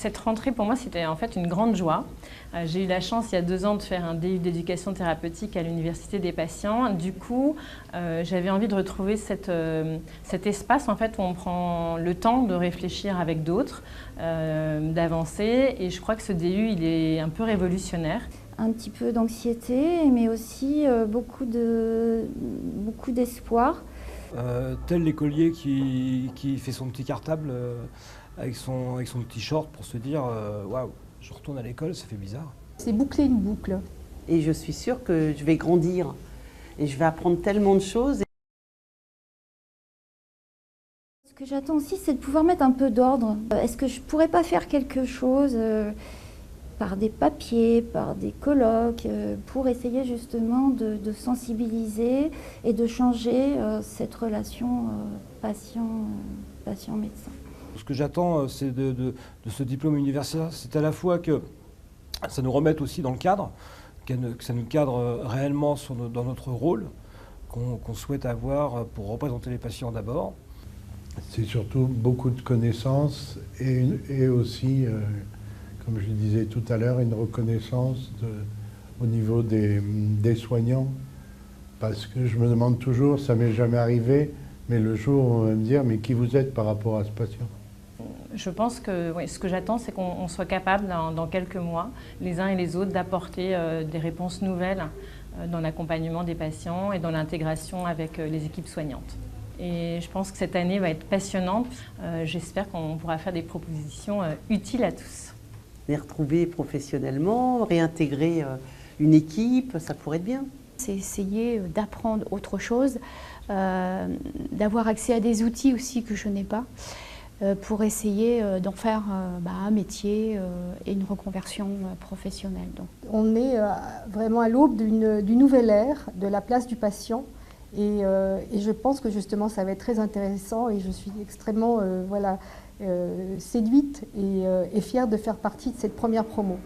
Cette rentrée, pour moi, c'était en fait une grande joie. J'ai eu la chance, il y a 2 ans, de faire un DU d'éducation thérapeutique à l'Université des patients. Du coup, j'avais envie de retrouver cet espace en fait, où on prend le temps de réfléchir avec d'autres, d'avancer. Et je crois que ce DU, il est un peu révolutionnaire. Un petit peu d'anxiété, mais aussi beaucoup d'espoir. Tel l'écolier qui fait son petit cartable avec son petit short pour se dire waouh, je retourne à l'école, ça fait bizarre. C'est boucler une boucle. Et je suis sûre que je vais grandir et je vais apprendre tellement de choses. Ce que j'attends aussi, c'est de pouvoir mettre un peu d'ordre. Est-ce que je ne pourrais pas faire quelque chose par des papiers, par des colloques, pour essayer justement de sensibiliser et de changer cette relation patient-médecin. Ce que j'attends, c'est de ce diplôme universitaire, c'est à la fois que ça nous remette aussi dans le cadre, que ça nous cadre réellement dans notre rôle qu'on souhaite avoir pour représenter les patients d'abord. C'est surtout beaucoup de connaissances et aussi, comme je le disais tout à l'heure, une reconnaissance au niveau des soignants. Parce que je me demande toujours, ça m'est jamais arrivé, mais le jour où on va me dire, mais qui vous êtes par rapport à ce patient? Je pense que ce que j'attends, c'est qu'on soit capable, dans quelques mois, les uns et les autres, d'apporter des réponses nouvelles dans l'accompagnement des patients et dans l'intégration avec les équipes soignantes. Et je pense que cette année va être passionnante. J'espère qu'on pourra faire des propositions utiles à tous. Les retrouver professionnellement, réintégrer une équipe, ça pourrait être bien. C'est essayer d'apprendre autre chose, d'avoir accès à des outils aussi que je n'ai pas, pour essayer d'en faire un métier et une reconversion professionnelle. Donc. On est vraiment à l'aube d'une nouvelle ère de la place du patient et je pense que justement ça va être très intéressant et je suis extrêmement séduite et fière de faire partie de cette première promo.